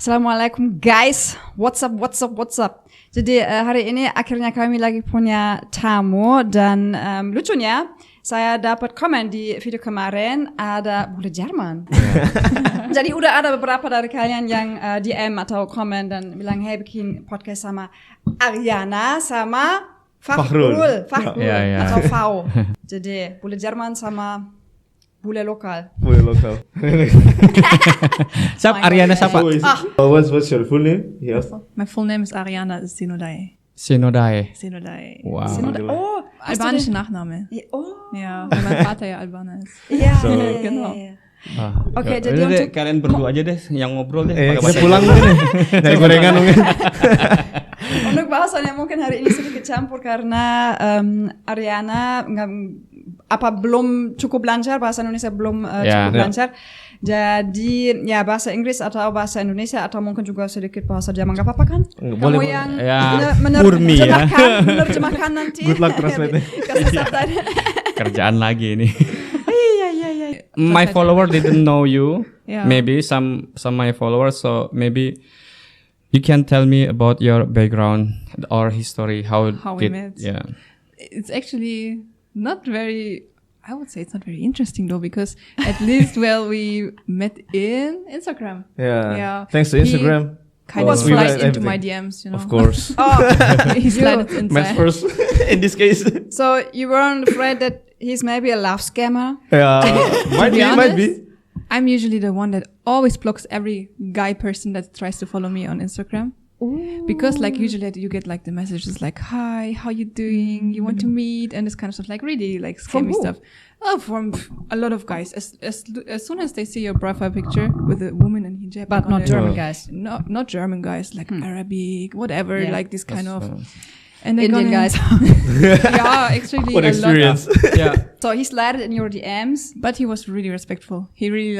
Assalamualaikum guys, what's up. Jadi hari ini akhirnya kami lagi punya tamu dan lucunya saya dapat komen di video kemarin ada bule Jerman. Jadi udah ada beberapa dari kalian yang DM atau komen dan bilang hey bikin podcast sama Ariana sama Fakhrul atau Fau. Jadi bule Jerman sama bule lokal. Siapa Ariana siapa? What's your full name? Yes. My full name is Ariana Sinodai. Wow. Oh, albanische Nachname. Ja, weil mein Vater ja Albaner ist. Iya, genau. Oke, jadi untuk kalian berdua aja deh yang ngobrol deh. Saya pulang mungkin dari gorengan mungkin. Untuk bahasanya mungkin hari ini sedikit campur karena Ariana belum cukup lancar, bahasa Indonesia belum cukup lancar. Jadi ya bahasa Inggris atau bahasa Indonesia atau mungkin juga sedikit bahasa Jerman, gak apa-apa kan? Boleh, kamu yang menerjemahkan nanti. Good luck translate. Kerjaan lagi ini. Iya. My follower didn't know you. Yeah. Maybe some my followers, so maybe you can tell me about your background or history. How we met. Yeah. It's actually not very. I would say it's not very interesting though, because at least we met in Instagram. Yeah. Thanks to Instagram. Kind of slid into my DMs, you know. Of course. He slid inside. Match first in this case. So you weren't afraid that he's maybe a love scammer? Yeah. might be. I'm usually the one that always blocks every guy person that tries to follow me on Instagram. Ooh. Because like usually you get like the messages like, hi, how you doing? You want to meet? And this kind of stuff, like really like scammy stuff. Oh, from a lot of guys. As soon as they see your profile picture with a woman in hijab. But not German guys. Not German guys, like Arabic, whatever, like this kind of. And Indian guys. Yeah, actually what experience. Yeah. So he slid in your DMs. But he was really respectful. He really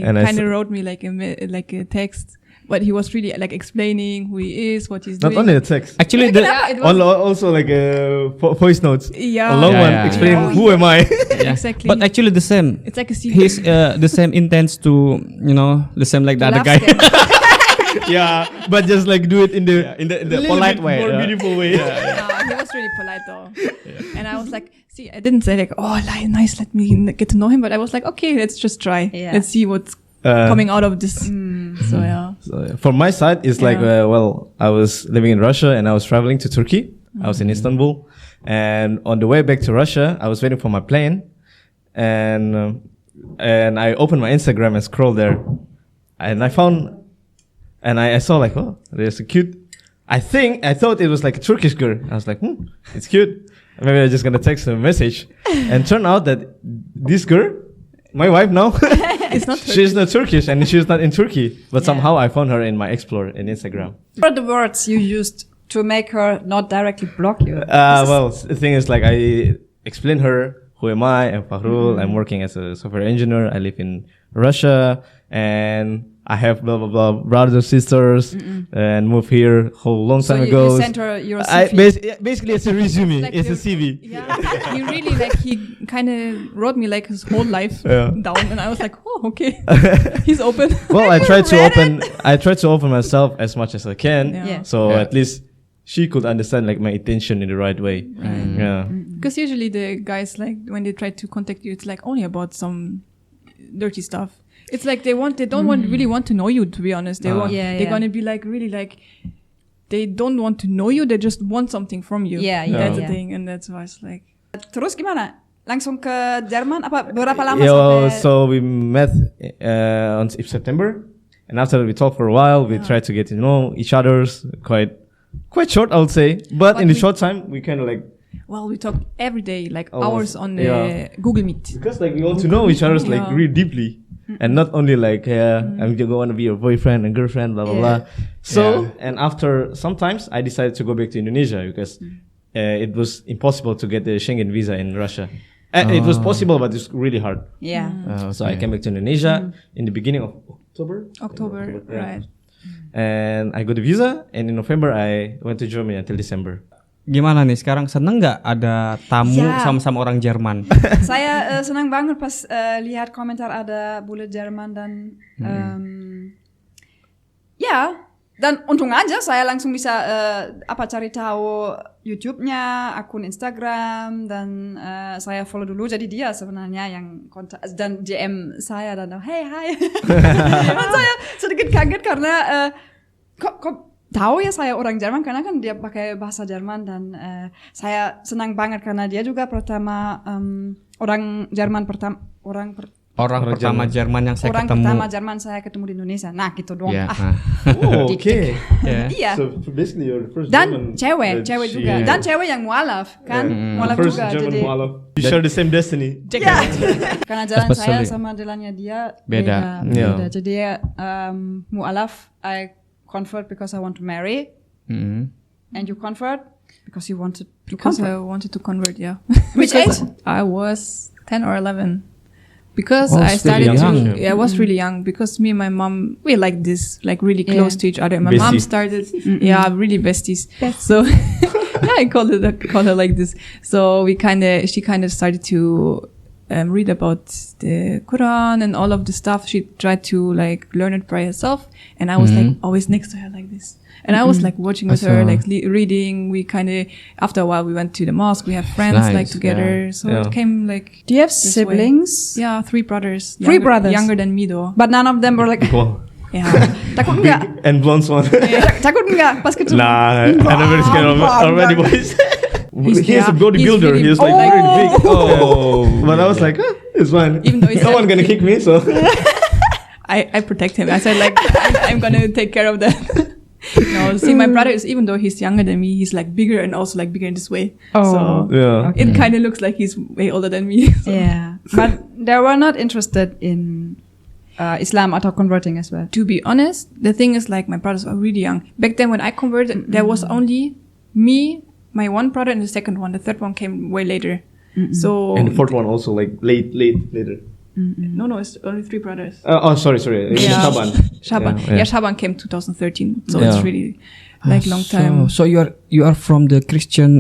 kind of wrote me like a text. But he was really like explaining who he is, what he's doing. Not only a text. Actually, also like voice notes. Yeah. A long one explaining who am I. Exactly. But actually the same. It's like a CV. He's the same intends to, the same like the other guy. Yeah, but just like do it in the polite way. More beautiful way. He was really polite though. And I was like, see, I didn't say like, oh, nice, let me get to know him. But I was like, okay, let's just try. Yeah. Let's see what's coming out of this. So yeah. So, from my side, it's like, I was living in Russia and I was traveling to Turkey. I was in Istanbul. And on the way back to Russia, I was waiting for my plane. And I opened my Instagram and scrolled there. And I saw like, oh, there's a cute. I thought it was like a Turkish girl. I was like, it's cute. Maybe I'm just gonna text her a message. And turned out that this girl, my wife now, she's not Turkish and she's not in Turkey. But somehow I found her in my Explorer in Instagram. What are the words you used to make her not directly block you? Well, the thing is like I explained her, who am I? I'm Fakhrul. I'm working as a software engineer. I live in Russia and I have blah blah blah brothers, sisters, and moved here a whole long time ago. So you sent her your CV. Basically, it's a resume. Like it's a CV. Yeah, he really he kind of wrote me like his whole life down, and I was like, oh, okay, he's open. Well, I tried to open myself as much as I can, so at least she could understand like my intention in the right way. Right. Yeah. Because usually the guys like when they try to contact you, it's like only about some dirty stuff. It's like they don't really want to know you, to be honest. They're gonna be like really like they don't want to know you. They just want something from you. That's the thing, and that's why it's like. Terus gimana? Langsung ke Jerman? Apa berapa lama sampai? So we met on September, and after we talked for a while, we tried to get to know each other's quite short, I would say. But in the short time, we kind of like. Well, we talk every day, like hours on the Google Meet. Because like we want to know each other's like really deeply. And not only like, I'm going to be your boyfriend and girlfriend, blah, blah, blah. So, and after sometimes I decided to go back to Indonesia because it was impossible to get the Schengen visa in Russia. It was possible, but it's really hard. Yeah. So I came back to Indonesia in the beginning of October. Right. And I got the visa, and in November I went to Germany until December. Gimana nih sekarang, seneng nggak ada tamu sama-sama orang Jerman? Saya senang banget pas lihat komentar ada bule Jerman dan Ya, dan untung aja saya langsung bisa cari tahu YouTube-nya, akun Instagram, dan saya follow dulu. Jadi dia sebenarnya yang kontak dan DM saya dan hey hi. Dan saya sedikit kaget karena kok tahu ya saya orang Jerman karena kan dia pakai bahasa Jerman dan saya senang banget karena dia juga pertama orang Jerman pertama Orang pertama Jerman yang saya orang ketemu. pertama Jerman saya ketemu di Indonesia. Nah, gitu doang. Yeah. Oh, okay. Yeah. Iya. So basically you're the first Dan German cewek that juga. she- Dan cewek yang mualaf, kan? Mualaf First juga. German Jadi Mualaf. You share the same destiny. ya. Karena jalan saya Especially. sama jalannya dia Beda. beda. Jadi mualaf, I convert because I want to marry, and you convert because you wanted to Because convert. I wanted to convert, yeah. Which Because age? I was 10 or 11. Because Oh, I still started young. to, yeah, I was really young. Because me and my mom, we like this, like really close to each other. My mom Besties. started, yeah, really besties. So, yeah, I call her like this. So she kind of started to read about the Quran and all of the stuff. She tried to like learn it by herself, and I was like always next to her like this. And I was like watching with her, like reading. We kind of, after a while, we went to the mosque. We have friends Nice, like together. yeah. So Yeah. it came like, Do you have this way. siblings? yeah, 3 brothers. Three brothers? Younger than me though. But none of them were like, Wow. Yeah. takut enggak? And blonde one. Takut enggak pas ketemu? Nah, I'm very scared already, boys. He is a bodybuilder. really- He was like Oh. really big. Oh. But I was like, it's fine. Even though he's no one gonna kick me, so. I protect him. I said like, I'm gonna take care of that. No, see, my brother is, even though he's younger than me, he's like bigger and also like bigger in this way. So Yeah. it kind of looks like he's way older than me. So. Yeah, but they were not interested in Islam atau converting as well. To be honest, the thing is like my brothers are really young. Back then when I converted, there was only me, my one brother, and the second one. The third one came way later. So And the fourth one also like later. no, it's only 3 brothers. Sorry. Yeah. Shaban. Shaban, Yeah. Shaban came 2013, so Yeah. it's really like long time. So you are from the Christian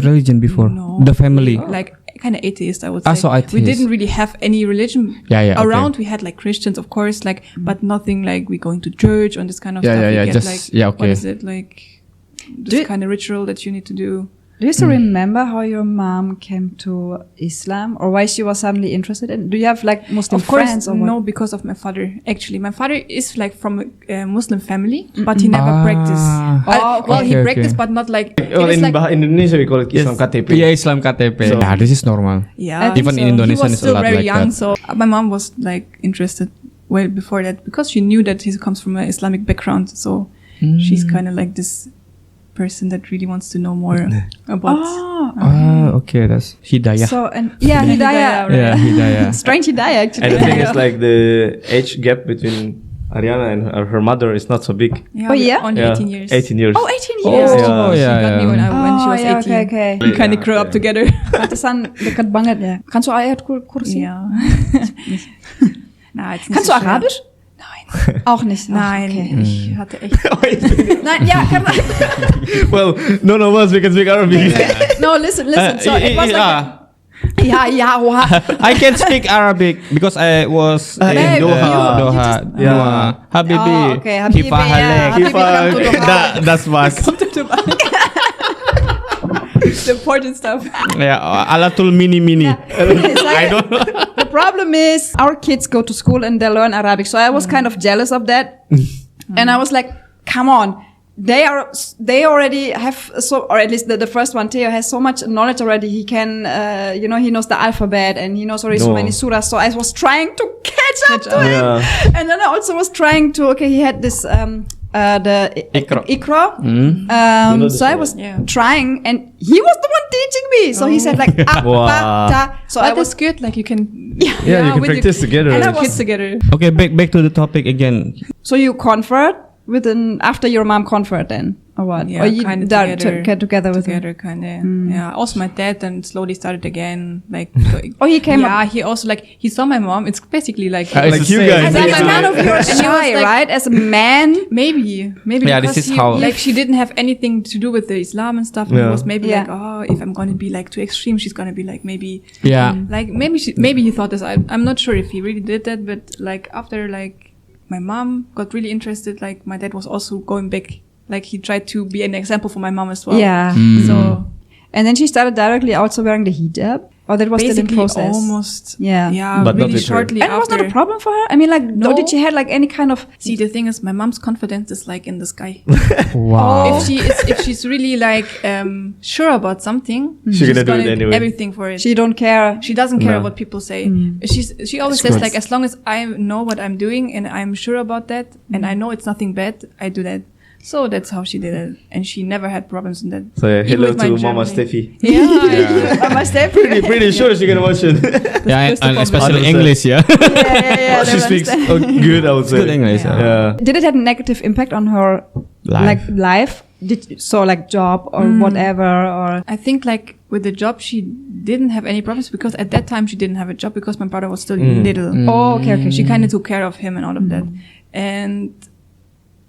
religion before No. the family. Like kind of atheist, I would say. So We atheist. didn't really have any religion Yeah, okay. around. We had like Christians, of course, like, but nothing like we going to church and this kind of Yeah, stuff. yeah, We yeah, get, just- like, yeah, what okay. is it like? This kind of ritual that you need to do. Do you still remember how your mom came to Islam, or why she was suddenly interested in? Do you have like Muslim Of course, friends or what? no, because of my father. Actually, my father is like from a Muslim family, but he never practiced. Oh, Well, he okay, practiced, okay. but not like. Well, it is in like Indonesia we call it Islam KTP. Yeah, Islam KTP. So- Yeah, this is normal. yeah, Even in Indonesia, he was it's a still lot very like young, that. so my mom was like interested well before that because she knew that he comes from an Islamic background. So she's kind of like this person that really wants to know more about. Okay, that's hidayah. So and yeah, hidayah. Hidayah, Yeah, hidayah. Strange hidayah actually. And the thing is like the age gap between Ariana and her mother is not so big. Yeah, Oh, yeah? only 18 years. 18 years. Oh, 18 Oh, years. yeah, She got me when she was 18. Okay, okay. We kind of grew up Yeah. together. Pantesan dekat banget ya. Kannst du ayat kursi? Ja. Nein, Kannst du Arabisch? Nein. Auch nicht. Ach, Nein, okay. ich hatte echt. Nein, ja, karena Well, none of us we can speak Arabic. no, listen. So it was like wow. I can speak Arabic because I was in Hey, Doha. you Doha. just- Yeah. Doha. Habibi. Oh, okay, Habibi, Kifah yeah. halek. Habibi come to Doha. Das was. The important stuff. Yeah, alatul mini. It's like- I don't know. The problem is our kids go to school and they learn Arabic. So I was kind of jealous of that. And I was like, come on. They already have or at least the first one, Theo, has so much knowledge already. He can, he knows the alphabet and he knows already so No. many surahs. So I was trying to catch up to him. Yeah. And then I also was trying to, he had this, the Iqra. Iqra. You know the So I surah? was Yeah. trying and he was the one teaching me. So he said like, Wow. ta. So I But was it's good, like you can. Yeah, you can with practice together. And I your was- kids together. Okay, back to the topic again. So you convert after your mom convert then, or what? Yeah, or you kinda start together. get together with him? Together, kind of. Yeah. Also, my dad then slowly started again, like. Oh, he came Yeah, up. he also like he saw my mom. It's basically like. It's Like the you same. guys. And then Yeah. none of you are And he was shy, like- right? As a man. Maybe Yeah, this because is he, how- like she didn't have anything to do with the Islam and stuff. And Yeah. he was maybe Yeah. like, oh, if I'm gonna be like too extreme, she's gonna be like maybe Yeah. like maybe he thought this. I'm not sure if he really did that, but like after like my mom got really interested. Like my dad was also going back. Like he tried to be an example for my mom as well. Yeah. So And then she started directly also wearing the hijab. Or that was still in basically process. almost. Yeah. Yeah, But not really with her. shortly And it was after. not a problem for her. I mean, like, No. did she had like any kind of? See, the thing is, my mom's confidence is like in the sky. Wow. If she's really like sure about something, She's gonna do it do anyway. everything for it. She don't care. She doesn't care No. what people say. She always That's says good. like, as long as I know what I'm doing and I'm sure about that and I know it's nothing bad, I do that. So that's how she did it, and she never had problems in that. So Even hello with my to Mama Germany. Steffi. Yeah, Mama Steph. Pretty sure she's gonna watch it. Yeah, That's the and problem. especially 100%. English, yeah. Yeah, She speaks good, I would say. Good English, yeah. Yeah. Did it have a negative impact on her life? Like job or whatever or? I think like with the job, she didn't have any problems because at that time she didn't have a job because my brother was still little. Oh, okay. She kind of took care of him and all of that. And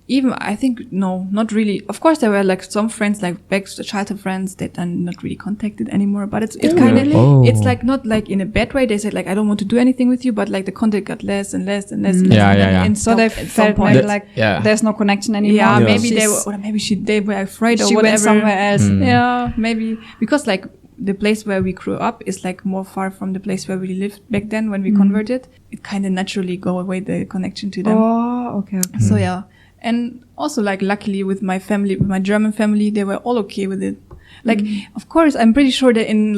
even, I think, no, not really. Of course, there were like some friends, like back childhood friends that are not really contacted anymore. But it's kind of, Oh. it's like not like in a bad way. They said like, I don't want to do anything with you, but like the contact got less and less and less. And less Yeah, and yeah, then yeah. and So they stopped at some felt point. maybe like Yeah. there's no connection anymore. Yeah, Yeah. maybe She's- they were afraid or she whatever. went somewhere else. Yeah, maybe because like the place where we grew up is like more far from the place where we lived back then when we converted. It kind of naturally go away the connection to them. Oh, okay. So yeah, and also like luckily with my family, with my German family, they were all okay with it. Like of course, I'm pretty sure that in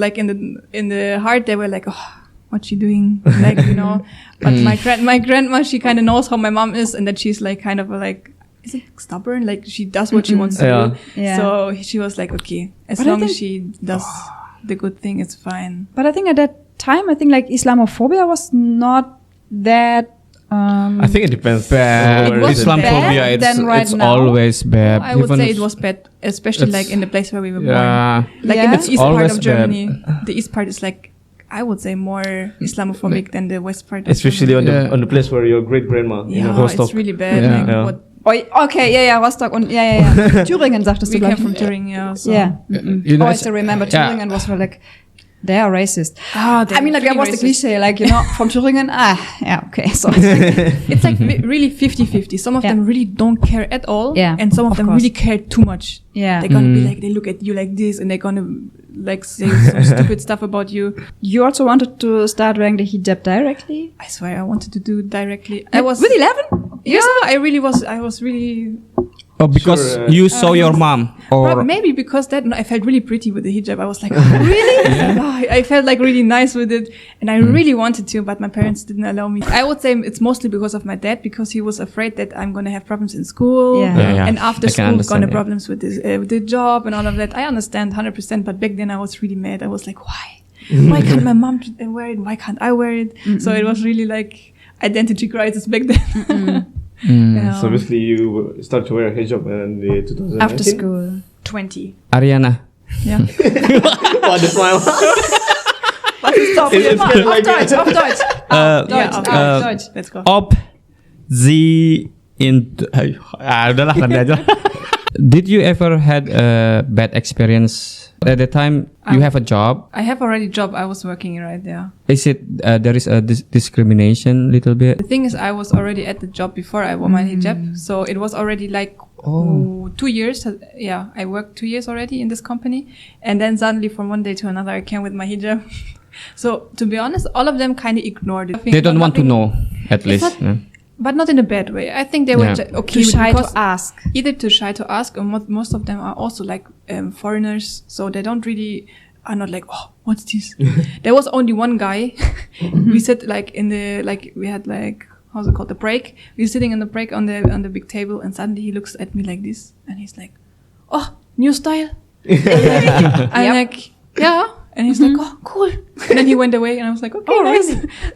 the heart they were like, oh, what's she doing? Like But my grandma, she kind of knows how my mom is, and that she's like kind of like. Is it stubborn? Like she does what she wants to Yeah. do. Yeah. So she was like, okay, as But I long as think- she does the good thing, it's fine. But I think at that time, I think like Islamophobia was not that. I think it depends. Bad. Where It was is Islamophobia, bad it's, than right it's now. always bad. I would Even say if- it was bad, especially it's- like in the place where we were born. Yeah. Like in Yeah. the It's east part always of Germany. The east part is like, I would say more Islamophobic than the west part. Of Especially Germany. on the place where your great grandma, Yeah, Rostock. it's really bad. Yeah. Like Yeah. what Oh, okay, yeah, Rostock und ja. Thüringen sagtest we du came gleich. from Turing, yeah. So. Yeah. You know, Oh, I it's- still remember yeah. Thüringen was like, they are racist. Ah, I mean, like, that was the cliche, like, from Thüringen, yeah, okay, so. It's like really 50-50. Some of Yeah. them really don't care at all. Yeah, And some of them course. really care too much. Yeah. They're gonna be like, they look at you like this and they're gonna like say some stupid stuff about you. You also wanted to start wearing the hijab directly? I swear I wanted to do it directly. I was With 11? Yeah, I was really Oh, because Sure, you saw your mom, or maybe because that I felt really pretty with the hijab. I was like, oh, really? Oh, I felt like really nice with it, and I really wanted to, but my parents didn't allow me. I would say it's mostly because of my dad, because he was afraid that I'm gonna have problems in school, Yeah. Yeah. and after I can school understand, gonna yeah. problems with the job and all of that. I understand 100%, but back then I was really mad. I was like, why? Why can't my mom wear it? Why can't I wear it? So it was really like identity crisis back then. Yeah. So basically, you start to wear a hijab in the 2019? After school. 20. Ariana. Yeah. What the smile? Stop. It's kind of like Deutsch. Deutsch. Deutsch. Let's go. Ob the in udahlah nanti aja. Did you ever had a bad experience at the time you have a job? I have already job. I was working right there. Is it there is a discrimination little bit? The thing is, I was already at the job before I wore my hijab, so it was already like 2 years. Yeah, I worked 2 years already in this company, and then suddenly from one day to another, I came with my hijab. So to be honest, all of them kind of ignored it. They don't want to know, at It's least. not- But not in a bad way. I think they were Yeah. okay Too with shy to because ask. either too shy to ask, or most of them are also like foreigners, so they don't really are not like, oh, what's this? There was only one guy. We sit like in the we had like, how's it called, the break. We were sitting in the break on the big table, and suddenly he looks at me like this, and he's like, oh, new style. I'm like, yeah. And he's like, oh, cool. And then he went away, and I was like, okay, nice.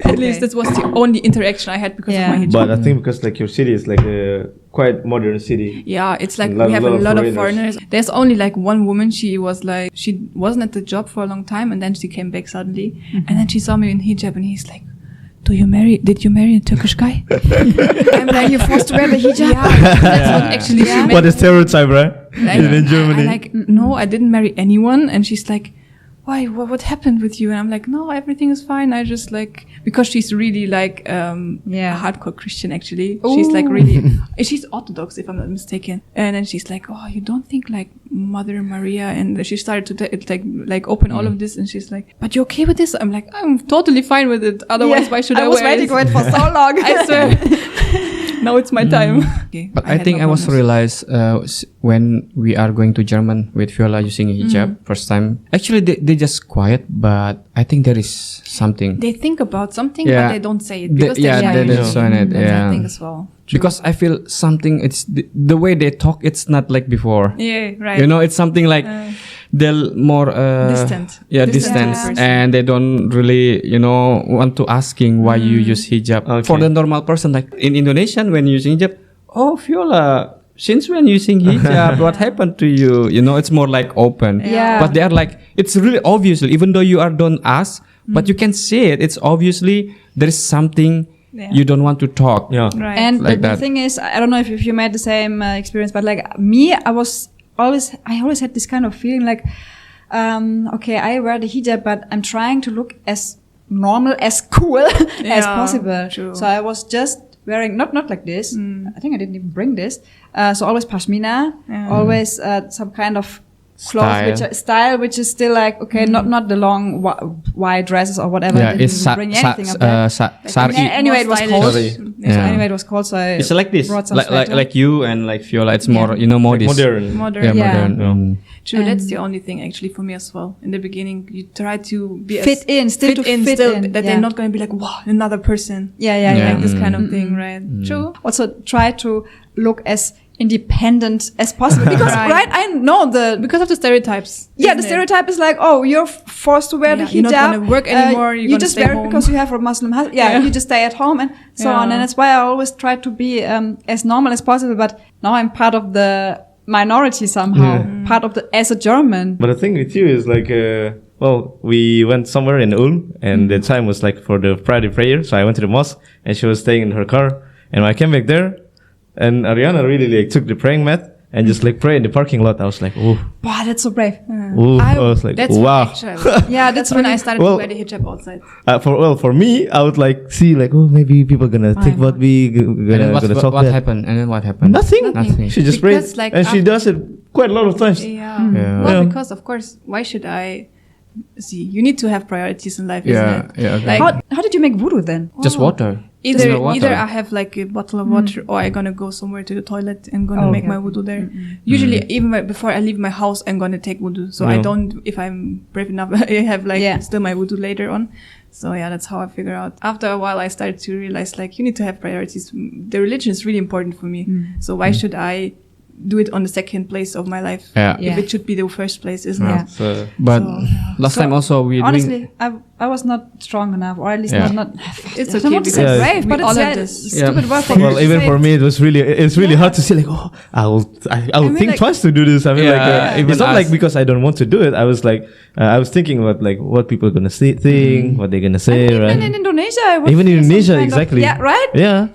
At least this was the only interaction I had because of my hijab. But I think because like your city is like a quite modern city. Yeah, it's like Lot- we have a lot of lot of foreigners. foreigners. There's only like one woman. She wasn't at the job for a long time, and then she came back suddenly, and then she saw me in hijab, and he's like, did you marry a Turkish guy? I'm like, you're forced to wear the hijab. Yeah, that's what actually she meant. What a stereotype, right? Like, in Germany. I like, no, I didn't marry anyone. And she's like, why, what happened with you? And I'm like, no, everything is fine. I just like, because she's really like, a hardcore Christian actually. She's like really, she's Orthodox if I'm not mistaken. And then she's like, oh, you don't think like Mother Maria? And she started to like open all of this, and she's like, but you okay with this? I'm like, I'm totally fine with it. Otherwise, why should I was wear waiting it? for it for so long. I swear. Now it's my time. Okay, But I think I was realized when we are going to German with Viola using a hijab first time. Actually, they just quiet, but I think there is something. They think about something, Yeah. but they don't say it because they they're shy. don't show it. That's Yeah. I think as well. Because I feel something. It's the way they talk. It's not like before. Yeah, right. You know, it's something like they're more distant. Yeah, Distant distant, person. and they don't really, want to asking why you use hijab. Okay. For the normal person, like in Indonesian, when using hijab, oh Viola, since when using hijab, what happened to you? You know, it's more like open. Yeah. But they are like, it's really obviously, even though you are don't ask, but you can see it. It's obviously there is something you don't want to talk. Yeah. Right. And Like the that. thing is, I don't know if you made the same experience, but like me, I always had this kind of feeling like, okay, I wear the hijab, but I'm trying to look as normal, as cool as possible. True. So I was just wearing, not like this. I think I didn't even bring this. So always pashmina, always some kind of clothes, which is still like, okay, not the long white dresses or whatever. Yeah, Didn't it's bring anything of that. sari. Anyway, it was stylish. cold. Sorry. Yeah. Anyway, it was cold, so I It's like this, brought some like sweater. you and like Viola. It's more, more Like this. modern. Modern. Yeah, Yeah. modern. Yeah. True, that's the only thing actually for me as well. In the beginning, you try to be Fit in, still to fit in. that they're not going to be like, wow, another person. Yeah. Like this kind of thing, right? True. Also try to look as independent as possible because Right. I know Because of the stereotypes. the isn't it? stereotype is like, oh, you're forced to wear the Yeah, hijab. you're not gonna work anymore, you're you gonna just stay wear it home. because you have a Muslim husband. Yeah, you just stay at home and so on. And that's why I always try to be as normal as possible. But now I'm part of the minority somehow, part of the as a German. But the thing with you is like, we went somewhere in Ulm, and the time was like for the Friday prayer. So I went to the mosque, and she was staying in her car. And when I came back there, and Ariana really like took the praying mat and just like pray in the parking lot. I was like, oh, Wow, that's so brave. I was like, That's wow. Yeah, That's when I started Well- to wear the hijab outside. For me, I would like see like, oh, maybe people gonna think about me, And then gonna talk what that. happened? And then what happened? Nothing. Nothing. She just Because, prayed, like, and she does it quite a lot of times. Yeah. Yeah. Well, Yeah. because of course, why should I see? You need to have priorities in life, isn't Yeah, it? yeah. Okay. Like, How did you make voodoo then? Just water. Either Just water. either I have like a bottle of water, or I'm gonna go somewhere to the toilet and gonna make my wudu there. Usually, even before I leave my house, I'm gonna take wudu. So I Yeah. don't, if I'm brave enough, I have like still my wudu later on. So yeah, that's how I figure out. After a while, I started to realize like you need to have priorities. The religion is really important for me. So why should I do it on the second place of my life? Yeah. If it should be the first place, isn't Yeah. it? So, But So, yeah. last time also we Honestly, I was not strong enough, or at least Yeah. not. It's I okay don't want to say because brave, we but all it's have a this. stupid word for well, you. even for me, it's really hard to see like, oh, I will mean, think like- twice to do this. I mean, Yeah, like, even it's not us. like because I don't want to do it. I was like, I was thinking about like what people are gonna think, what they're gonna say, Even right? in Indonesia, I would Even in feel some Indonesia, kind of- exactly. yeah, right. Yeah,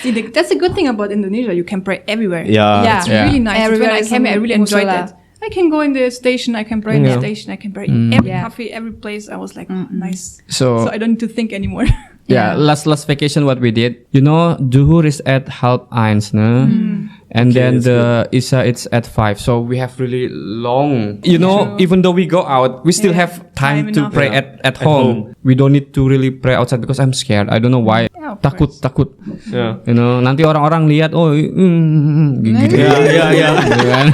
See, that's a good thing about Indonesia. You can pray everywhere. yeah, Yeah. It's Yeah. really nice. Everywhere When I is came here, I really enjoyed musala. it. I can go in the station, I can pray in the Yeah. station, I can pray in every Yeah. cafe, every place. I was like, nice. so, So I don't need to think anymore. yeah, last vacation what we did, Duhur is at 12:30, no? And Okay, then that's the Isha it's at 5. So we have really long, even though we go out, we still have time Time to enough. pray Yeah. at home. We don't need to really pray outside because I'm scared. I don't know why. Yeah, of takut. yeah. Nanti orang-orang lihat, oh, gitu. Yeah. Gitu kan.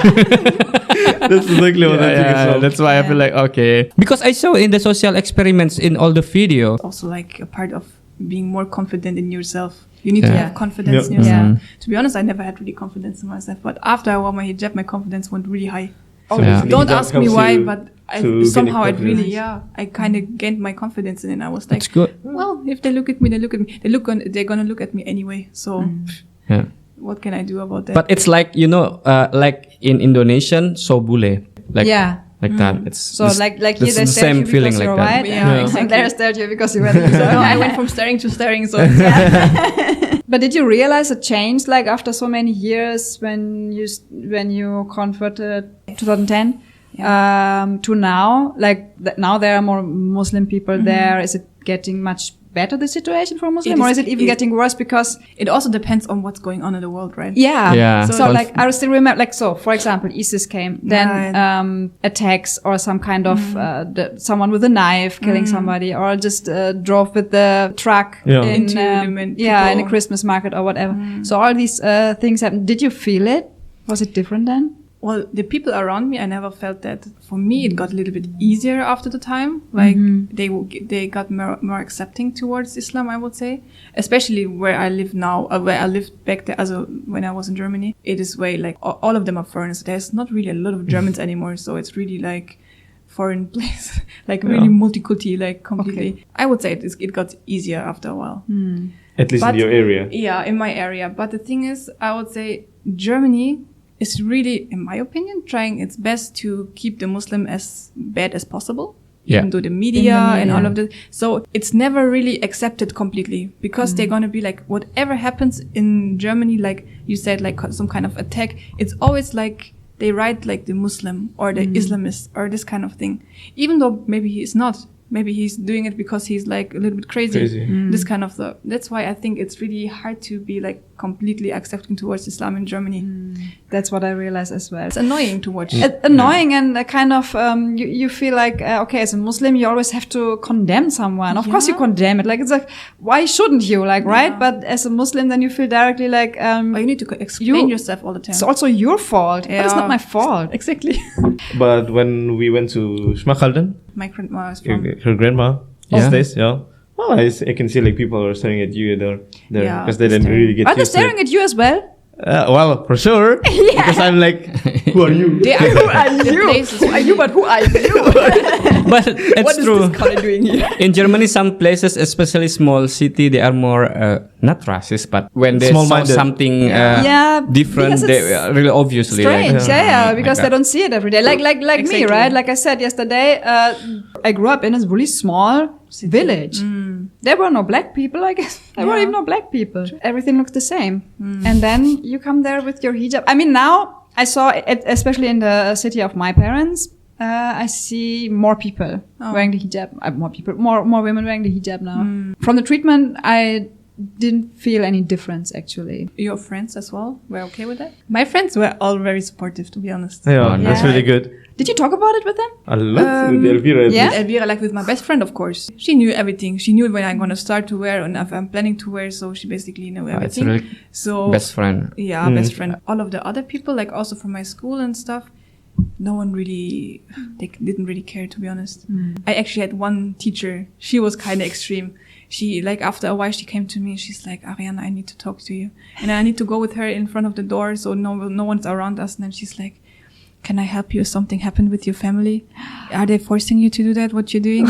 That's exactly what I think as well. That's why I feel like, okay. Because I saw in the social experiments in all the video. Also, like a part of being more confident in yourself. You need to Yeah. have confidence in Yeah. yourself. To be honest, I never had really confidence in myself. But after I wore my hijab, my confidence went really high. So Yeah. basically, Don't hijab ask me helps why, you but to gain somehow it confidence. really, I kind of gained my confidence in it. I was like, It's good. well, if they look at me, they look at me. They're gonna look at me anyway. So Yeah. what can I do about that? But it's like, like in Indonesian, so bule. Like, Yeah. like that. It's So this- like it's here they the stare at same you feeling because like you're that. white. Yeah, and exactly. They stare at you because you wear the So hijab. I went from staring to staring. So But did you realize a change like after so many years when you converted 2010? to now? Like now there are more Muslim people there. Is it getting much better, the situation for Muslim, or is it even getting worse because it also depends on what's going on in the world, right? Yeah. So like I still remember, like, so for example, ISIS came, then attacks or some kind of someone with a knife killing somebody, or just drove with the truck in a Christmas market or whatever. So all these things happened. Did you feel it? Was it different then? Well, the people around me, I never felt that. For me, it got a little bit easier after the time. Like they got more accepting towards Islam, I would say. Especially where I live now, where I lived back there, when I was in Germany. It is way like all of them are foreigners. There's not really a lot of Germans anymore, so it's really like foreign place, like really multiculti, like completely. Okay. I would say it got easier after a while. At least in your area. Yeah, in my area. But the thing is, I would say Germany is really, in my opinion, trying its best to keep the Muslim as bad as possible. Even though the media and all of that. So it's never really accepted completely, because they're going to be like, whatever happens in Germany, like you said, like some kind of attack, it's always like they write like the Muslim or the Islamist or this kind of thing. Even though maybe he is not. Maybe he's doing it because he's like a little bit crazy. This kind of that's why I think it's really hard to be like completely accepting towards Islam in Germany. That's what I realize as well. It's annoying to watch. Annoying, and kind of you feel like okay, as a Muslim you always have to condemn someone. Of course you condemn it. Like it's like, why shouldn't you? Like right? But as a Muslim then you feel directly like you need to explain yourself all the time. It's also your fault. But it's not my fault. Exactly. But when we went to Schmachalden, my grandma is from her grandma stays, well, I can see like people are staring at you there because they didn't really get Are they staring at you as well? Well, for sure. Because I'm like, who are you? Who are you? Who are you? But who are you? But it's what true. What is this color doing here? In Germany, some places, especially small city, they are more not racist, but when they saw something different, they really obviously strange. Because they don't see it every day. Like exactly. Me, right? Like I said yesterday, I grew up in a really small village. There were no black people, I guess. There were even no black people. Everything looks the same. And then you come there with your hijab. I mean, now I saw it, especially in the city of my parents, I see more people wearing the hijab. More women wearing the hijab now. From the treatment, I didn't feel any difference, actually. Your friends as well were okay with that? My friends were all very supportive, to be honest. That's really good. Did you talk about it with them? A lot with Elvira. Yeah, Elvira, like with my best friend, of course. She knew everything. She knew when I'm going to start to wear and if I'm planning to wear, so she basically knew everything. Really best friend. Yeah, best friend. All of the other people, like also from my school and stuff, no one really, they didn't really care, to be honest. I actually had one teacher. She was kind of extreme. She, like, after a while, she came to me and she's like, Ariana, I need to talk to you. And I need to go with her in front of the door so no one's around us. And then she's like, can I help you if something happened with your family? Are they forcing you to do that, what you're doing?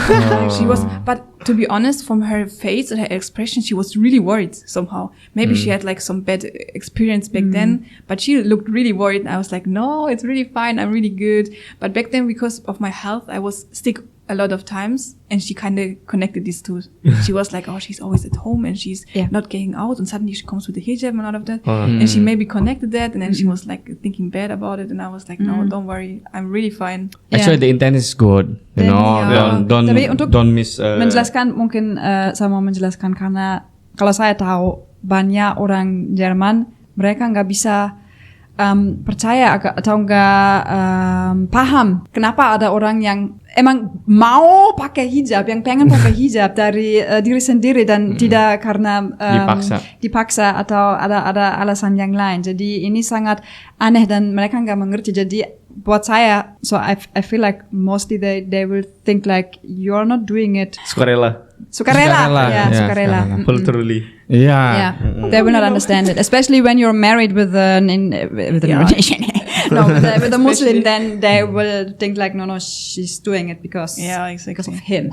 She was, but to be honest, from her face and her expression, she was really worried somehow. Maybe she had like some bad experience back then, but she looked really worried. And I was like, no, it's really fine. I'm really good. But back then, because of my health, I was sick a lot of times, and she kind of connected these two. She was like, oh, she's always at home and she's not getting out, and suddenly she comes with the hijab and all of that. And she maybe connected that, and then she was like thinking bad about it, and I was like, no, don't worry, I'm really fine. Actually, the intent is good, you know. Don't miss. Menjelaskan mungkin saya mau menjelaskan karena kalau saya tahu banyak orang Jerman mereka nggak bisa percaya atau nggak paham kenapa ada orang yang emang mau pakai hijab, yang pengen pakai hijab dari diri sendiri dan tidak karena dipaksa atau ada alasan yang lain. Jadi ini sangat aneh dan mereka nggak mengerti. Jadi buat saya, so I feel like mostly they will think like you're not doing it sukarela. Culturally. Yeah. They will not understand it, especially when you're married with a Muslim. Then they will think like, no, she's doing it because of him.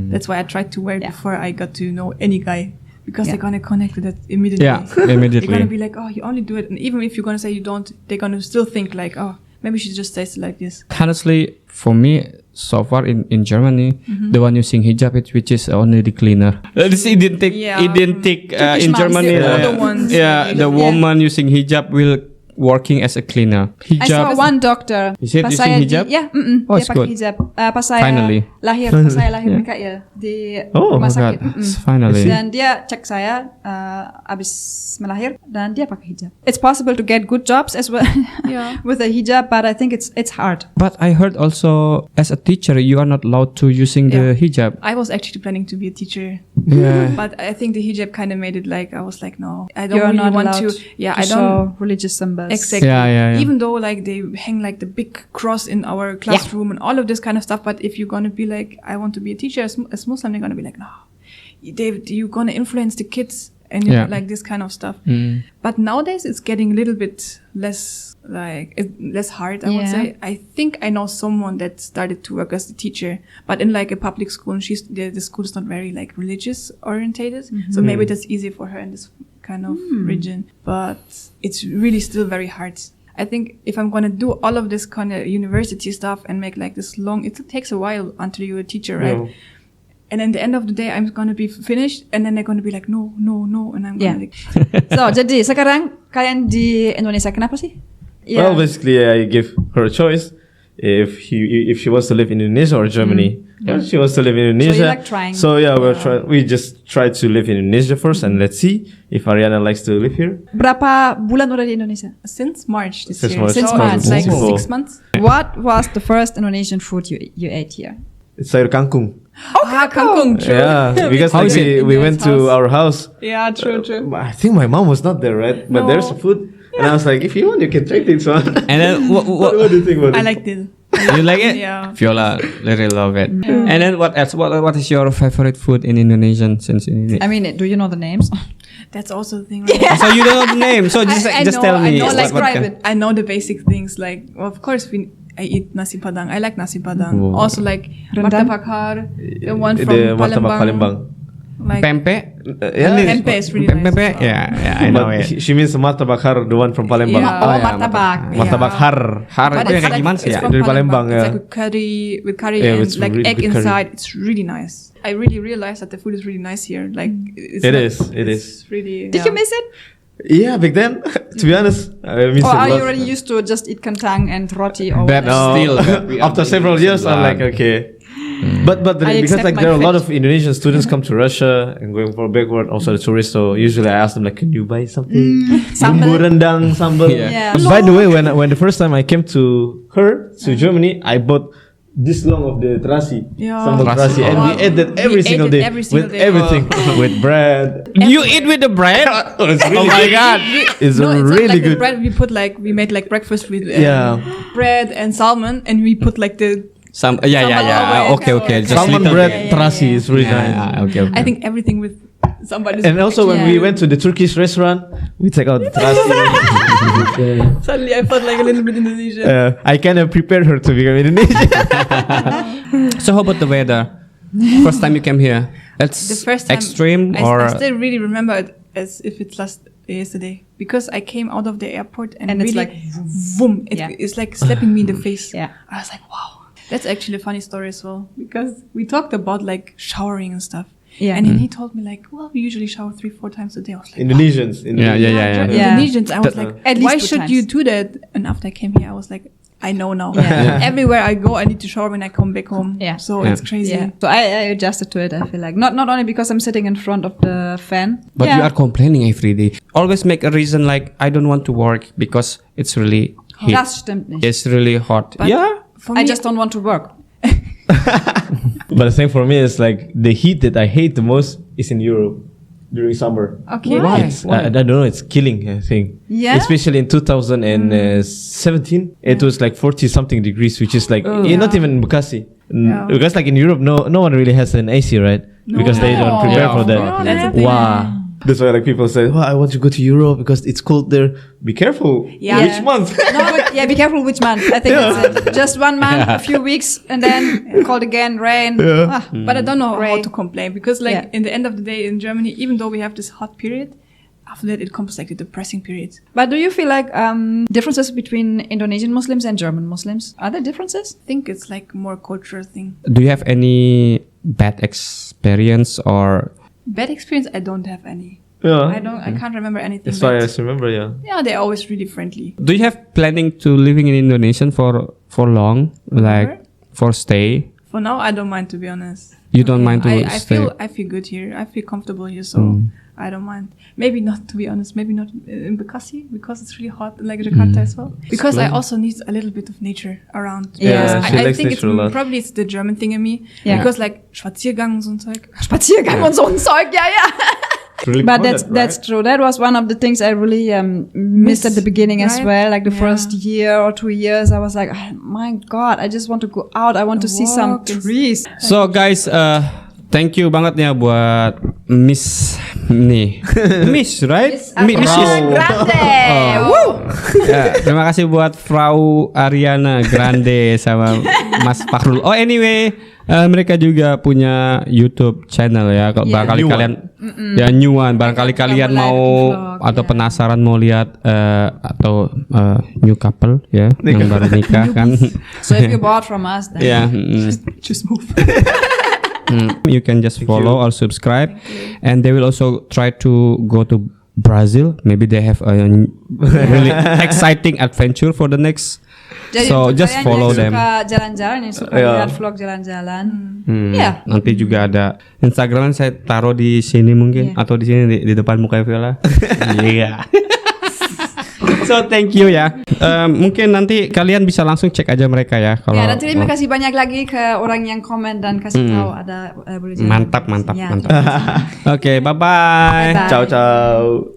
That's why I tried to wear it before I got to know any guy. Because they're gonna connect with that immediately. Yeah, immediately. They're gonna be like, oh, you only do it, and even if you're gonna say you don't, they're gonna still think like, oh, maybe she just says it like this. Honestly, for me, so far in Germany, the one using hijab, which is only the cleaner. This identic in Germany. The other ones. The woman using hijab will working as a cleaner. I saw one doctor. Is it pas using saya hijab? dia it's pakai good. hijab. Pas saya Finally. pas saya lahir Mikael di Oh, rumah Oh God, sakit. finally. Dan dia cek saya abis melahir dan dia pakai hijab. It's possible to get good jobs as well with a hijab, but I think it's hard. But I heard also as a teacher you are not allowed to using the hijab. I was actually planning to be a teacher, Yeah. but I think the hijab kind of made it like I was like, no, I don't You're really not want allowed to. Yeah, to I don't. show religious symbols. Exactly. Yeah. Even though like they hang like the big cross in our classroom and all of this kind of stuff, but if you're gonna be like, I want to be a teacher as Muslim, they're gonna be like, no, you're gonna influence the kids and like this kind of stuff. But nowadays it's getting a little bit less less hard, I would say. I think I know someone that started to work as a teacher, but in like a public school, and the school is not very like religious orientated, so maybe that's easy for her in this kind of region. But it's really still very hard. I think if I'm gonna do all of this kind of university stuff and make like this long, it takes a while until you're a teacher, right? No. And at the end of the day, I'm gonna be finished, and then they're gonna be like, no, and I'm gonna like, So, jadi sekarang kalian di Indonesia kenapa sih? Well, basically, I give her a choice if she wants to live in Indonesia or Germany. Yeah, she wants to live in Indonesia. So you like trying? So yeah, we just try to live in Indonesia first, and let's see if Ariana likes to live here. Berapa bulan udah di Indonesia? since March this Since year, March. so Since March. it's like Oh. 6 months. What was the first Indonesian food you ate here? It's sayur kangkung. Kangkung, true. Yeah, because How like is it? we went to our house. Yeah, true. I think my mom was not there, right? But there's food, and I was like, if you want, you can try this one. And then what do you think about I it? liked it. you like it? Yeah. Viola really love it. And then what else? What is your favorite food in Indonesian? Since I mean, do you know the names? That's also the thing, right? so you don't know the name. So just I just know, tell me. I know, what- like, what describe kind- it. I know the basic things, like, well, of course, I eat nasi padang. I like nasi padang. Oh. Also, like, Rendang? martabak har, the one from The martabak Palembang. Palembang. Like, Pempek. Yeah. Tempe is really nice. Pempek. Yeah, I know But it. she means martabak har, the one from Palembang. Yeah. Oh, yeah, martabak. Martabak har. Har But itu yang it's kayak gimana sih it's ya? from Dari Palembang, It's yeah. like with curry Yeah, and it's like really egg good curry. inside. It's really nice. I really realized that the food is really nice here. Like It not- is. It's really. Did you miss it? Yeah, back then, to be honest, I miss Or it are a you lot. already used to just eat kentang and roti or But whatever? still, we are After several years, I'm like, okay. But I because accept like my there are a lot fate. of Indonesian students come to Russia and going for backward, also the tourists. So usually I ask them like, can you buy something? Sambal. Bumbu rendang, sambal. Yeah. Yeah. By the way, when the first time I came to Germany, I bought this long of the terasi, Yeah. sambal Terasi. terasi, and we ate that every We single ate it day every single with day. everything, with bread. You eat with the bread? Oh, it's really my good. god! It's No, it's really not like the good. bread. We made like breakfast with Yeah. bread and salmon, and we put like the. Yeah. Okay. Just Salmon little bread bit. terasi is really nice. Yeah, okay. I think everything with somebody. And also when we went to the Turkish restaurant, we take out the terasi. Suddenly I felt like a little bit Indonesian. I kind of prepared her to become Indonesian. So how about the weather? First time you came here, it's The first time, extreme I or still really remember it as if it's yesterday, because I came out of the airport and it's really, like, boom, Yeah. it's like slapping me in the face. Yeah. I was like, wow. That's actually a funny story as well, because we talked about like showering and stuff. Yeah. And then he told me like, well, we usually shower 3-4 times a day. I was like, Indonesians. Yeah. Yeah. Indonesians. I was like, At least why 2 should times. you do that? And after I came here, I was like, I know now. Yeah. Everywhere I go, I need to shower when I come back home. Yeah. So Yeah. it's crazy. Yeah. So I adjusted to it. I feel like not only because I'm sitting in front of the fan. But yeah. you are complaining every day. Always make a reason like I don't want to work because it's really heat. Das stimmt nicht. It's really hot. But Yeah. For I me, just don't want to work. But the thing for me is like the heat that I hate the most is in Europe during summer. Okay. Why? I don't know. It's killing. I think. Yeah? Especially in 2017, it was like 40 something degrees, which is like not even in Bekasi. Yeah. Because like in Europe, no one really has an AC, right? Because they don't prepare Yeah, for of that. course. That's the thing. Wow. That's why like people say, "Oh, I want to go to Europe because it's cold there." Be careful. Yeah. Which month? No, but yeah, be careful which month. I think that's it. Just 1 month, a few weeks, and then cold again, rain. Yeah. Ah. But I don't know how Gray. to complain, because like Yeah. in the end of the day in Germany, even though we have this hot period, after that it comes like the depressing period. But do you feel like differences between Indonesian Muslims and German Muslims? Are there differences? I think it's like more cultural thing. Do you have any bad experience or Bad experience, I don't have any. Yeah. I can't remember anything. That's why I but just remember. Yeah. yeah, they're always really friendly. Do you have planning to living in Indonesia for long, like for stay? For now, I don't mind, to be honest. You don't mind to I stay? I feel good here. I feel comfortable here, so I don't mind. Maybe not, to be honest. Maybe not in Bekasi because it's really hot, like Jakarta as well. Because I also need a little bit of nature around. Yeah, Because she I likes think nature a lot. probably it's the German thing in me. Yeah. Because like Spaziergang und so ein Zeug. Spaziergang und so ein Zeug, yeah. Really But crowded, that's right? true. That was one of the things I really missed at the beginning as right? well. Like the Yeah. first year or 2 years, I was like, oh, my God, I just want to go out. I want to see some walk and trees. So guys, thank you banget ya buat Miss nih, Miss right? Ariana Grande. Woo! Ya, terima kasih buat Frau Ariana Grande sama Mas Fakhrul. Oh anyway, mereka juga punya YouTube channel ya. Kalau barangkali New one. kalian ya new one, barangkali kalian mulai mau vlog, atau ya. penasaran mau lihat atau new couple ya yang baru nikah kan. So if you bought from us, then Ya, Just move. you can just follow or subscribe, and they will also try to go to Brazil. Maybe they have a really exciting adventure for the next. Jadi So untuk just kalian follow yang them. suka jalan-jalan, yang suka Yeah. lihat vlog jalan-jalan, ya. Nanti juga ada Instagram saya taruh di sini mungkin atau di sini di depan muka Vela. Iya. So thank you ya. Mungkin nanti kalian bisa langsung cek aja mereka ya. Kalau Ya, dan terima kasih banyak lagi ke orang yang komen dan kasih tahu ada boleh jadi. mantap. Ya. Oke, bye bye. Bye-bye. Ciao ciao.